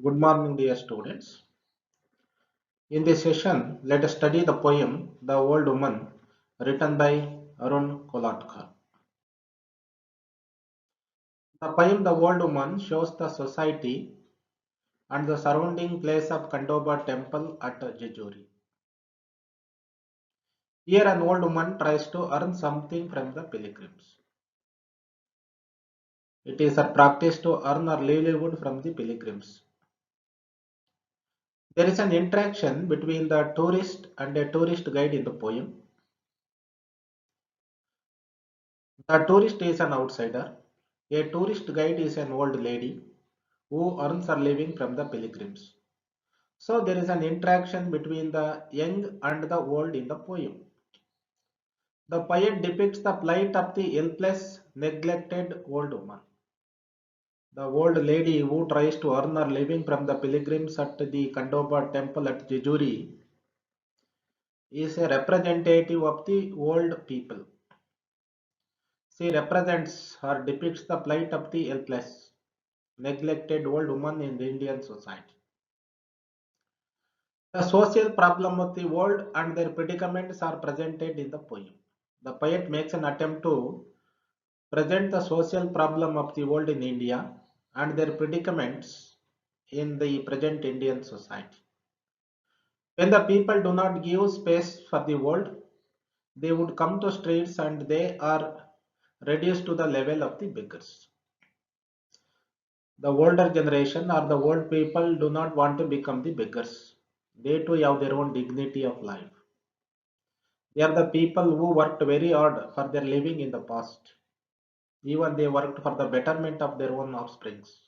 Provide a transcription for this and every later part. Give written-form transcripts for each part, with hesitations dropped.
Good morning, dear students. In this session, let us study the poem The Old Woman, written by Arun Kolatkar. The poem The Old Woman shows the society and the surrounding place of Khandoba temple at Jejuri. Here, an old woman tries to earn something from the pilgrims. It is her practice to earn her livelihood from the pilgrims. There is an interaction between the tourist and a tourist guide in the poem. The tourist is an outsider. A tourist guide is an old lady who earns her living from the pilgrims. So there is an interaction between the young and the old in the poem. The poet depicts the plight of the helpless, neglected old woman. The old lady who tries to earn her living from the pilgrims at the Khandoba temple at Jejuri is a representative of the old people. She represents or depicts the plight of the helpless, neglected old woman in the Indian society. The social problem of the world and their predicaments are presented in the poem. The poet makes an attempt to present the social problem of the world in India and their predicaments in the present Indian society. When the people do not give space for the world, they would come to streets and they are reduced to the level of the beggars. The older generation or the old people do not want to become the beggars. They too have their own dignity of life. They are the people who worked very hard for their living in the past. Even they worked for the betterment of their own offsprings.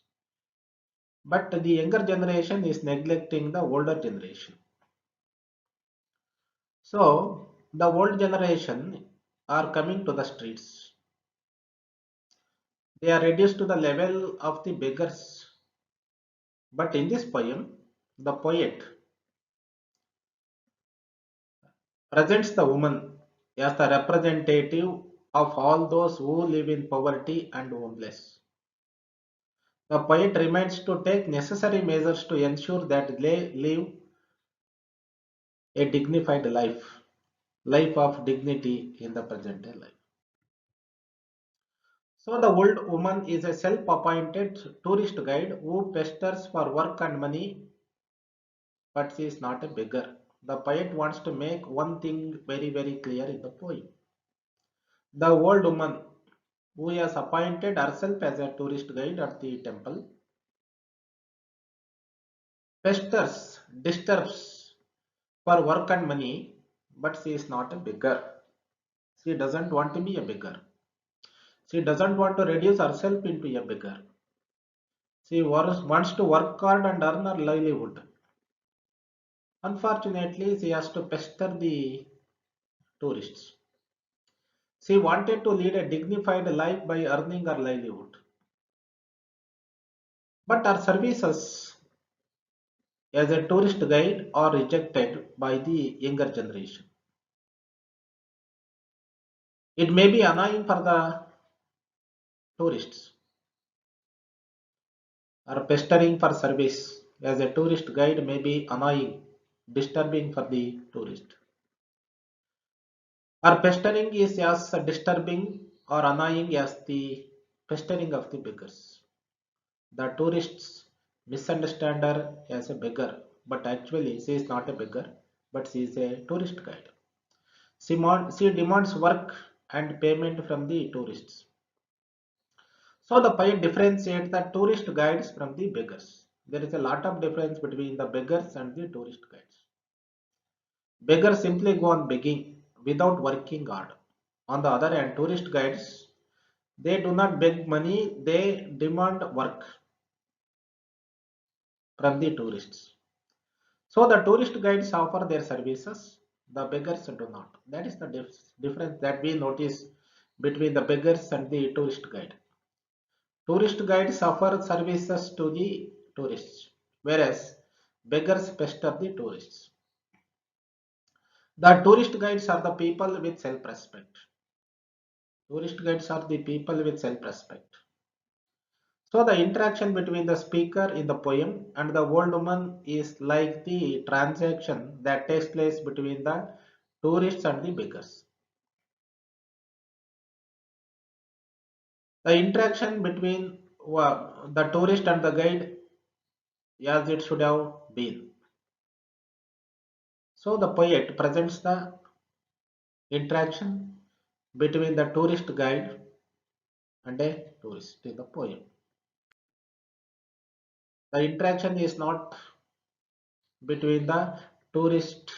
But the younger generation is neglecting the older generation. So the old generation are coming to the streets. They are reduced to the level of the beggars. But in this poem, the poet presents the woman as the representative of all those who live in poverty and homeless. The poet remains to take necessary measures to ensure that they live a dignified life of dignity in the present day life. So the old woman is a self-appointed tourist guide who pesters for work and money, but she is not a beggar. The poet wants to make one thing very clear in the poem. The old woman who has appointed herself as a tourist guide at the temple pesters, disturbs for work and money, but she is not a beggar. She doesn't want to be a beggar. She doesn't want to reduce herself into a beggar. She wants to work hard and earn her livelihood. Unfortunately, she has to pester the tourists. She wanted to lead a dignified life by earning her livelihood. But her services as a tourist guide are rejected by the younger generation. It may be annoying for the tourists or pestering for service as a tourist guide may be annoying, disturbing for the tourist. Or pestering is as disturbing or annoying as the pestering of the beggars. The tourists misunderstand her as a beggar, but actually she is not a beggar, but she is a tourist guide. She demands work and payment from the tourists. So the poet differentiates the tourist guides from the beggars. There is a lot of difference between the beggars and the tourist guides. Beggars simply go on begging without working hard. On the other hand, tourist guides, they do not beg money, they demand work from the tourists. So the tourist guides offer their services, the beggars do not. That is the difference that we notice between the beggars and the tourist guide. Tourist guides offer services to the tourists, whereas beggars pester the tourists. The tourist guides are the people with self-respect. Tourist guides are the people with self-respect. So the interaction between the speaker in the poem and the old woman is like the transaction that takes place between the tourists and the beggars. The interaction between the tourist and the guide as it should have been. So the poet presents the interaction between the tourist guide and a tourist in the poem. The interaction is not between the tourist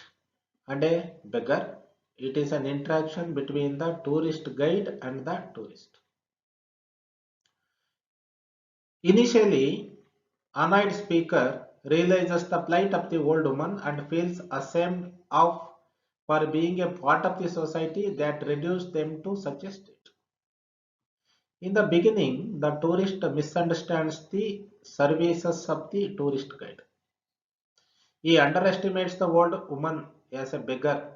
and a beggar. It is an interaction between the tourist guide and the tourist. Initially, annoyed speaker realizes the plight of the old woman and feels ashamed of for being a part of the society that reduced them to such a state. In the beginning, the tourist misunderstands the services of the tourist guide. He underestimates the old woman as a beggar.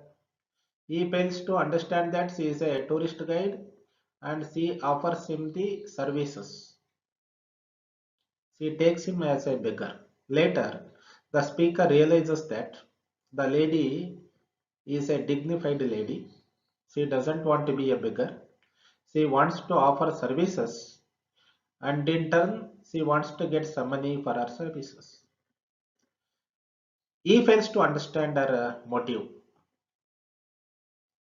He fails to understand that she is a tourist guide and she offers him the services. She takes him as a beggar. Later, the speaker realizes that the lady is a dignified lady. She doesn't want to be a beggar. She wants to offer services and in turn she wants to get some money for her services. He fails to understand her motive.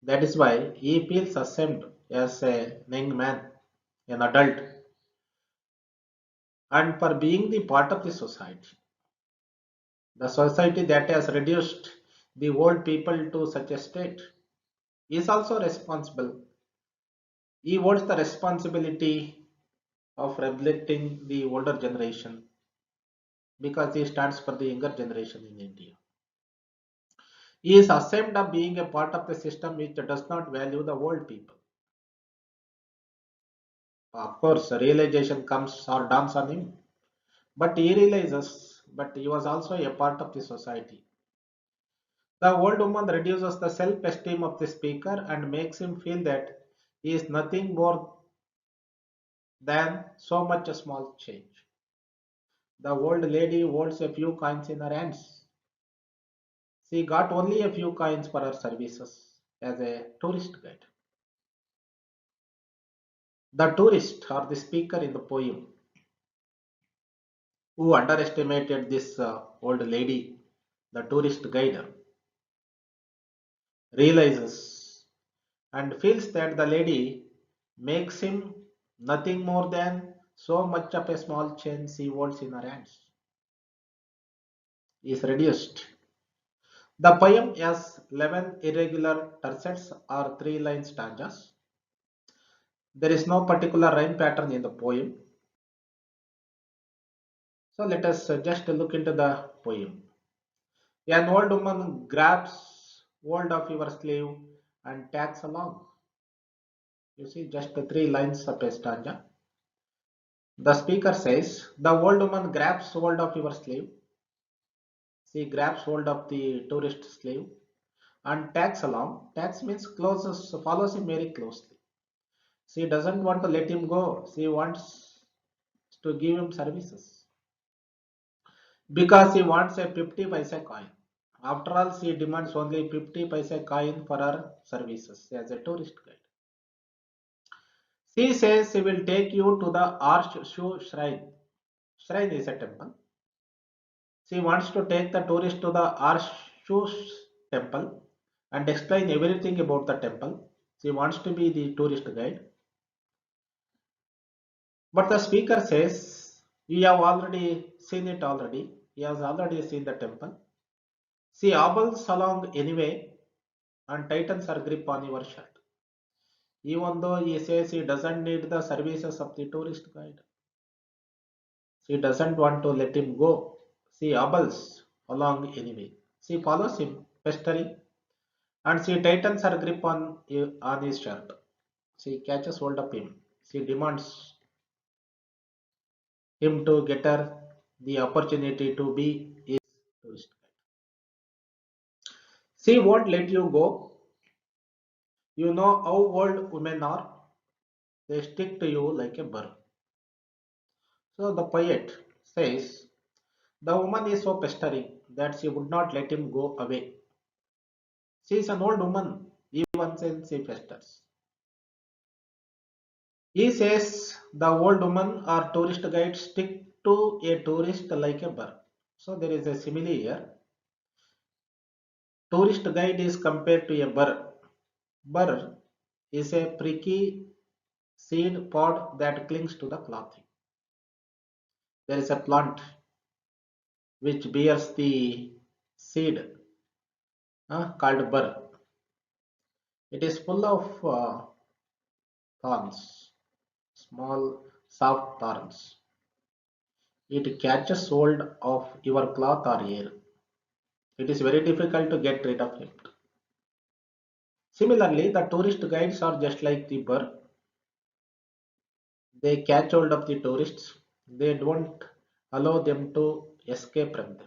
That is why he feels ashamed as a young man, an adult, and for being the part of the society. The society that has reduced the old people to such a state is also responsible. He wants the responsibility of reflecting the older generation because he stands for the younger generation in India. He is ashamed of being a part of the system which does not value the old people. Of course, realization comes or dawns on him, but he realizes, but he was also a part of the society. The old woman reduces the self-esteem of the speaker and makes him feel that he is nothing more than so much a small change. The old lady holds a few coins in her hands. She got only a few coins for her services as a tourist guide. The tourist or the speaker in the poem who underestimated this old lady, the tourist guide, realizes and feels that the lady makes him nothing more than so much of a small change she holds in her hands. Is reduced. The poem has 11 irregular tercets or 3-line stanzas. There is no particular rhyme pattern in the poem. So let us just look into the poem. An old woman grabs hold of your sleeve and tags along. You see just the 3 lines of a stanza. The speaker says, the old woman grabs hold of your sleeve. She grabs hold of the tourist's sleeve and tags along. Tags means closes, follows him very closely. She doesn't want to let him go. She wants to give him services because he wants a 50 paise coin. After all, she demands only 50 paise coin for her services as a tourist guide. She says she will take you to the Horseshoe Shrine. Shrine is a temple. She wants to take the tourist to the Horseshoe temple and explain everything about the temple. She wants to be the tourist guide. But the speaker says, you have already seen it already. He has already seen the temple. She hobbles along anyway and tightens her grip on your shirt. Even though he says he doesn't need the services of the tourist guide. She doesn't want to let him go. She hobbles along anyway. She follows him, pestering, and she tightens her grip on his shirt. She catches hold of him. She demands him to get her the opportunity to be his tourist guide. She won't let you go. You know how old women are. They stick to you like a burr. So the poet says, the woman is so pestering that she would not let him go away. She is an old woman, even since she festers. He says the old woman or tourist guide stick to a tourist like a burr. So there is a simile here. Tourist guide is compared to a burr. Burr is a pricky seed pod that clings to the clothing. There is a plant which bears the seed called burr. It is full of thorns, small soft thorns. It catches hold of your cloth or hair. It is very difficult to get rid of it. Similarly, the tourist guides are just like the burr. They catch hold of the tourists. They don't allow them to escape from them.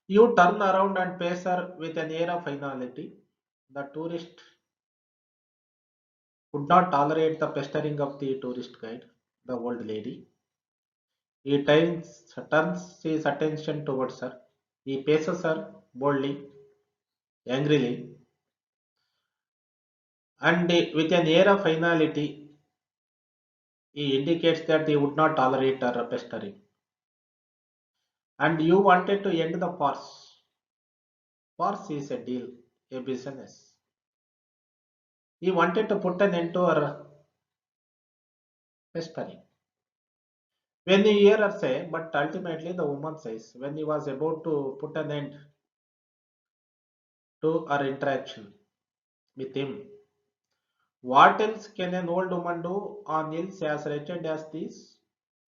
You turn around and face her with an air of finality. The tourist would not tolerate the pestering of the tourist guide, the old lady. He turns his attention towards her. He faces her boldly, angrily, and with an air of finality, he indicates that he would not tolerate her pestering. And you wanted to end the farce. Farce is a deal, a business. He wanted to put an end to her pestering. When you hear her say, but ultimately the woman says, when he was about to put an end to her interaction with him, what else can an old woman do on hills as wretched as these?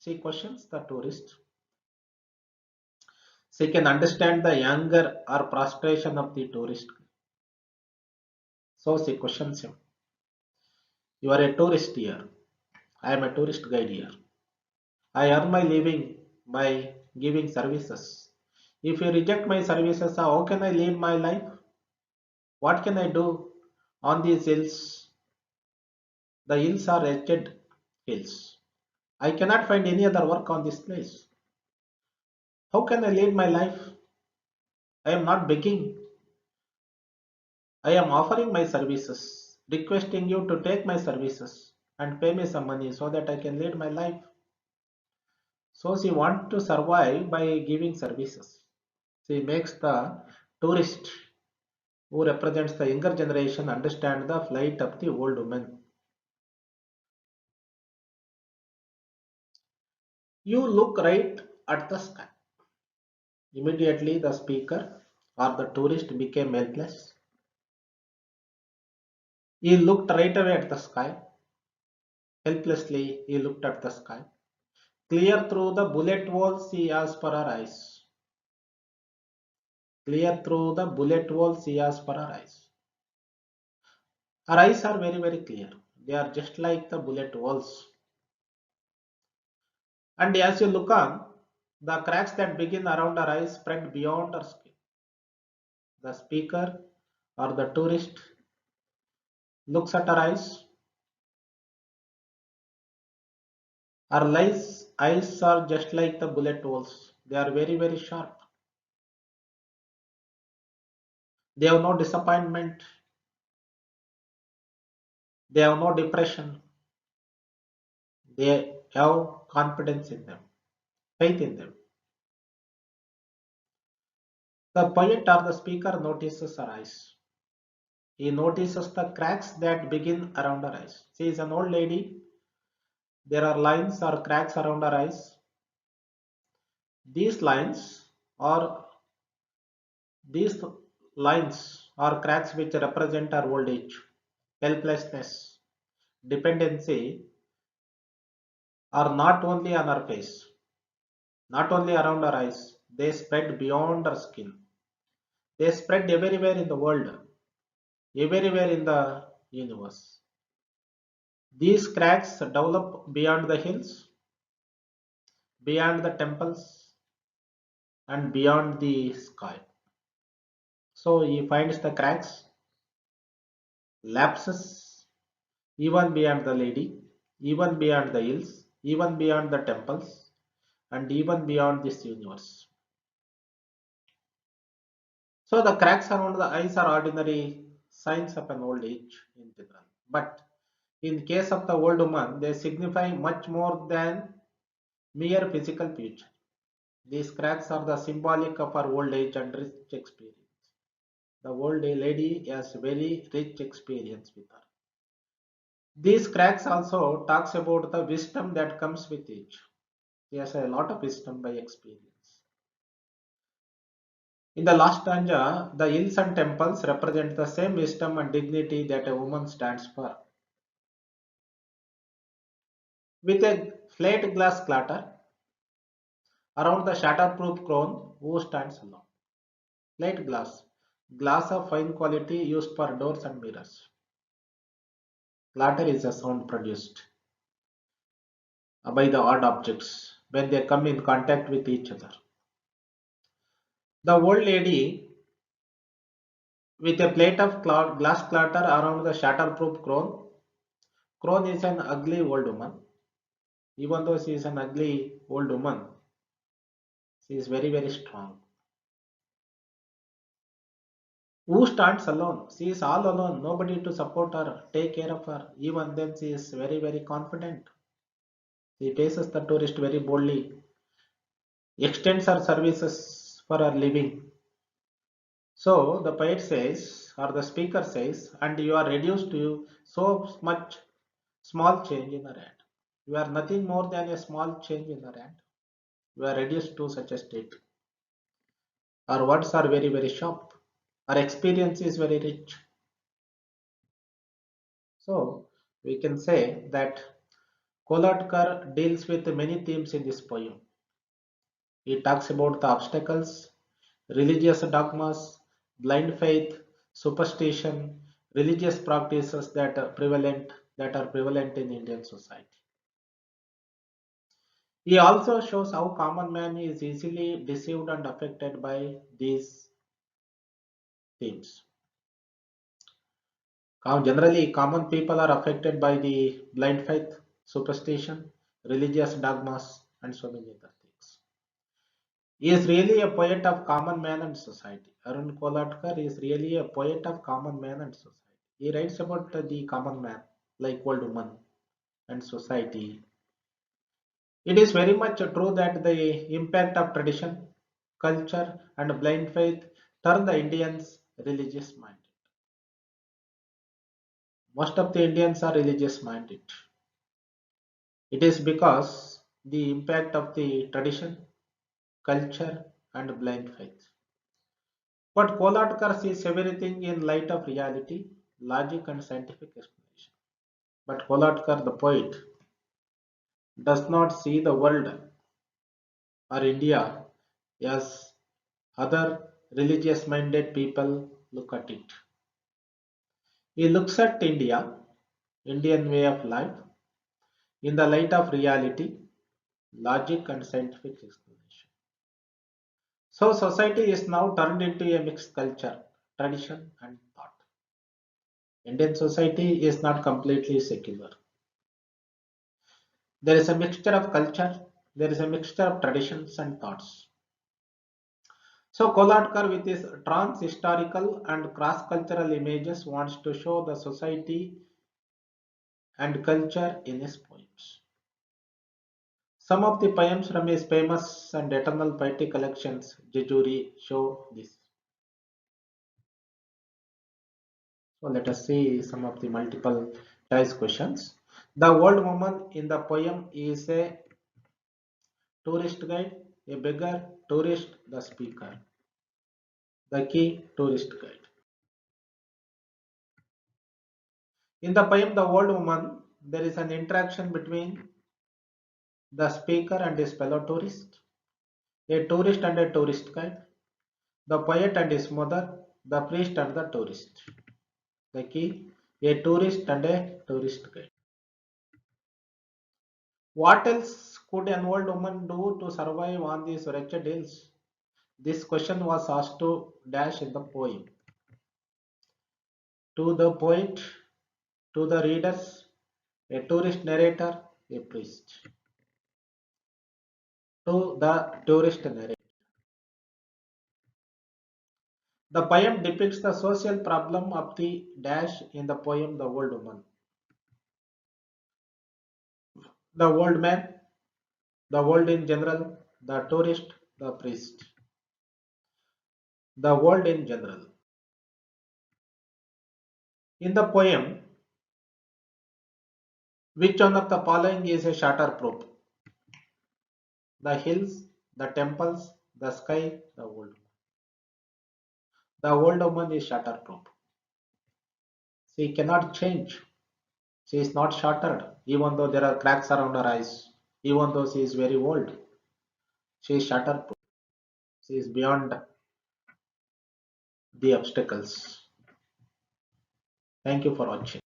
She questions the tourist. She can understand the anger or frustration of the tourist. So she questions him. You are a tourist here. I am a tourist guide here. I earn my living by giving services. If you reject my services, how can I live my life? What can I do on these hills? The hills are wretched hills. I cannot find any other work on this place. How can I lead my life? I am not begging. I am offering my services, requesting you to take my services and pay me some money so that I can lead my life. So she wants to survive by giving services. She makes the tourist who represents the younger generation understand the plight of the old woman. You look right at the sky. Immediately the speaker or the tourist became helpless. He looked right away at the sky. Helplessly he looked at the sky. Clear through the bullet holes he asked for her eyes. Clear through the bullet holes he asked for her eyes. Her eyes are very, very clear. They are just like the bullet holes. And as you look on, the cracks that begin around her eyes spread beyond her skin. The speaker or the tourist looks at her eyes. Her eyes are just like the bullet holes. They are very, very sharp. They have no disappointment. They have no depression. They have confidence in them, faith in them. The poet or the speaker notices her eyes. He notices the cracks that begin around her eyes. She is an old lady. There are lines or cracks around her eyes. These lines or these lines or cracks which represent our old age, helplessness, dependency are not only on her face, not only around her eyes, they spread beyond her skin. They spread everywhere in the world, everywhere in the universe. These cracks develop beyond the hills, beyond the temples, and beyond the sky. So he finds the cracks, lapses, even beyond the lady, even beyond the hills, even beyond the temples, and even beyond this universe. So the cracks around the eyes are ordinary signs of an old age in general. But in case of the old woman, they signify much more than mere physical future. These cracks are the symbolic of our old age and rich experience. The old lady has very rich experience with her. These cracks also talks about the wisdom that comes with age. She has a lot of wisdom by experience. In the last stanza, the hills and temples represent the same wisdom and dignity that a woman stands for. With a flat glass clatter around the shatterproof crown, who stands alone? Plate glass, glass of fine quality used for doors and mirrors. Clatter is a sound produced by the odd objects when they come in contact with each other. The old lady with a plate of glass clatter around the shatterproof crown. Crown is an ugly old woman. Even though she is an ugly old woman, she is very, very strong. Who stands alone? She is all alone, nobody to support her, take care of her. Even then, she is very, very confident. She faces the tourist very boldly, extends her services for her living. So the poet says, or the speaker says, and you are reduced to so much small change in her hand. You are nothing more than a small change in her hand. You are reduced to such a state. Our words are very, very sharp. Our experience is very rich. So we can say that Kolatkar deals with many themes in this poem. He talks about the obstacles, religious dogmas, blind faith, superstition, religious practices that are prevalent in Indian society. He also shows how common man is easily deceived and affected by these themes. Generally, common people are affected by the blind faith, superstition, religious dogmas, and so many other things. He is really a poet of common man and society. Arun Kolatkar is really a poet of common man and society. He writes about the common man, like old woman and society. It is very much true that the impact of tradition, culture, and blind faith turn the Indians religious minded. Most of the Indians are religious minded. It is because the impact of the tradition, culture, and blind faith. But Kolatkar sees everything in light of reality, logic, and scientific explanation. But Kolatkar, the poet, does not see the world or India as other religious minded people look at it. He looks at India, Indian way of life, in the light of reality, logic, and scientific explanation. So society is now turned into a mixed culture, tradition, and thought. Indian society is not completely secular. There is a mixture of culture, there is a mixture of traditions and thoughts. So Kolatkar with his trans-historical and cross-cultural images wants to show the society and culture in his poems. Some of the poems from his famous and eternal poetic collections, Jejuri, show this. So let us see some of the multiple choice questions. The old woman in the poem is a tourist guide, a beggar, tourist, the speaker. The key tourist guide. In the poem The Old Woman, there is an interaction between the speaker and his fellow tourist, a tourist and a tourist guide, the poet and his mother, the priest and the tourist. The key, a tourist and a tourist guide. What else could an old woman do to survive on these wretched hills? This question was asked to Dash in the poem. To the poet, to the readers, a tourist narrator, a priest. to the tourist narrative. The poem depicts the social problem of the dash in the poem The Old Woman. The old man, the world in general, the tourist, the priest. The world in general. In the poem, which one of the following is a shorter proof? The hills, the temples, the sky, the world. The old woman is shorter proof. She cannot change. She is not shattered, even though there are cracks around her eyes, even though she is very old. She is shatterproof. She is beyond the obstacles. Thank you for watching.